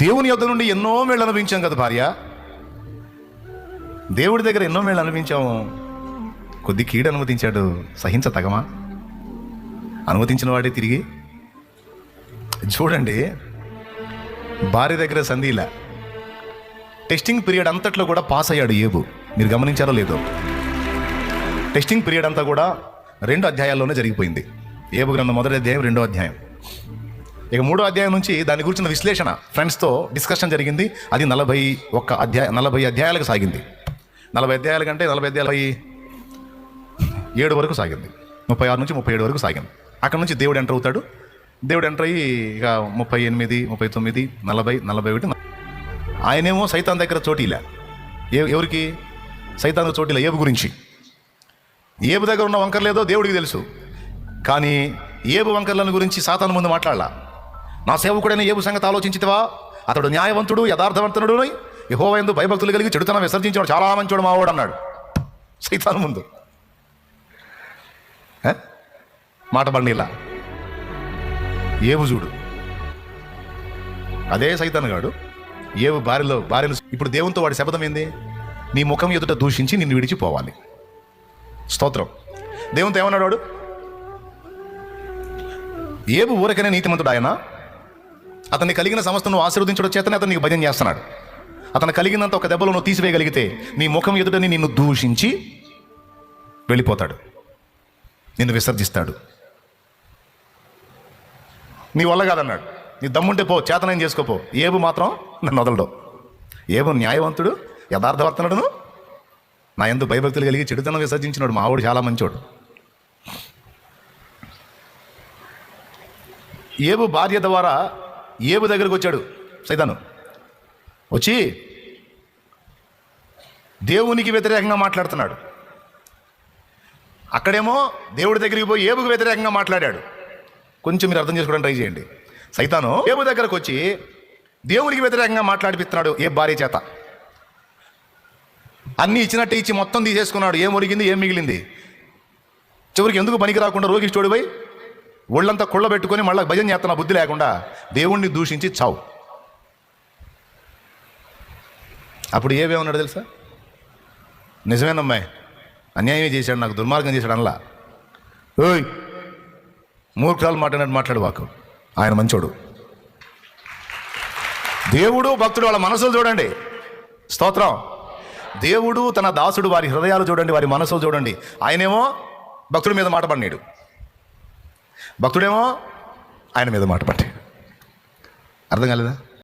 దేవుని యొద్ద నుండి ఎన్నో మేళ్ళు అనుభవించాం కదా భార్య, దేవుడి దగ్గర ఎన్నో మేళ్ళు అనుభవించాము, కొద్ది కీడు అనుమతించాడు, సహించతగమా? అనుమతించిన వాడే తిరిగి చూడండి. భార్య దగ్గర సంధిలా టెస్టింగ్ పీరియడ్ అంతట్లో కూడా పాస్ అయ్యాడు ఏబు. మీరు గమనించారో లేదో, టెస్టింగ్ పీరియడ్ అంతా కూడా 2 అధ్యాయాల్లోనే జరిగిపోయింది. ఏబు గ్రంథం 1వ అధ్యాయం 2వ అధ్యాయం. ఇక 3వ అధ్యాయం నుంచి దాని గురించిన విశ్లేషణ ఫ్రెండ్స్తో డిస్కషన్ జరిగింది. అది 40 అధ్యాయాలకు సాగింది. 40 అధ్యాయాల కంటే 40 అధ్యాయాలు 7 వరకు సాగింది. 36 నుంచి 37 వరకు సాగింది. అక్కడ నుంచి దేవుడు ఎంటర్ అవుతాడు. దేవుడు ఎంటర్ అయ్యి ఇక 38, 39, 40, 41. ఆయనేమో సైతాన్ దగ్గర చోటీలా. ఎవరికి? సైతాన్ చోటీలా ఏబు గురించి. ఏబు దగ్గర ఉన్న వంకర్లేదో దేవుడికి తెలుసు, కానీ ఏబు వంకర్లను గురించి సాతాను ముందు మాట్లాడలా. నా సేవకుడైన ఏబు సంగతి ఆలోచించితివా? అతడు న్యాయవంతుడు, యథార్థవంతుడు, యెహోవా యందు భయభక్తులు కలిగి చెడుతనం విసర్జించాడు, చాలా మంచోడు మావాడు అన్నాడు సైతాను ముందు. మాట బండిలా ఏబు చూడు, అదే సైతాను గాడు ఏబు భార్యలు. ఇప్పుడు దేవునితో వాడి శపథం ఏంది? నీ ముఖం ఎదుట దూషించి నిన్ను విడిచిపోవాలి. స్తోత్రం. దేవునితో ఏమన్నాడు వాడు? ఏబు ఊరకనే నీతిమంతుడు ఆయన, అతన్ని కలిగిన సమస్త నువ్వు ఆశీర్వదించడం చేతనే అతను నీకు భజన చేస్తున్నాడు. అతను కలిగినంత ఒక దెబ్బలో నువ్వు తీసివేయగలిగితే నీ ముఖం ఎదుటని నిన్ను దూషించి వెళ్ళిపోతాడు, నిన్ను విసర్జిస్తాడు. నీ వల్ల కాదన్నాడు. నీ దమ్ముంటే పో, చేతనం చేసుకోపో. ఏబు మాత్రం నన్ను వదలడు. ఏబు న్యాయవంతుడు, యథార్థవర్తనుడును, నా యందు భయభక్తులు కలిగి చెడుతనం విసర్జించినాడు. మావాడు చాలా మంచోడు. ఏబు భార్య ద్వారా ఏబు దగ్గరకు వచ్చాడు సైతాను. వచ్చి దేవునికి వ్యతిరేకంగా మాట్లాడుతున్నాడు. అక్కడేమో దేవుడి దగ్గరికి పోయి ఏబుకు వ్యతిరేకంగా మాట్లాడాడు. కొంచెం మీరు అర్థం చేసుకోవడానికి ట్రై చేయండి. సైతాను ఏబు దగ్గరకు వచ్చి దేవునికి వ్యతిరేకంగా మాట్లాడిపిస్తున్నాడు ఏ భార్య చేత. అన్నీ ఇచ్చినట్టే ఇచ్చి మొత్తం తీసేసుకున్నాడు. ఏం ఒరిగింది, ఏం మిగిలింది? చివరికి ఎందుకు పనికి రాకుండా రోగిష్టోడు పోయి ఒళ్ళంతా కుళ్ళ పెట్టుకొని మళ్ళీ భజన చేస్తున్న బుద్ధి లేకుండా దేవుణ్ణి దూషించి చావు. అప్పుడు ఏమేమన్నాడు తెలుసా? నిజమేనమ్మాయి, అన్యాయమే చేశాడు, నాకు దుర్మార్గం చేశాడు అనలా. ఓయ్ మూర్ఖాలు మాట్లాడు వాకు, ఆయన మంచోడు. దేవుడు భక్తుడు వాళ్ళ మనసులు చూడండి. స్తోత్రం. దేవుడు తన దాసుడు వారి హృదయాలు చూడండి, వారి మనసులు చూడండి. ఆయనేమో భక్తుడి మీద మాట పడినాడు, భక్తుడేమో ఆయన మీద మాట పట్టాడు. అర్థం కాలేదా?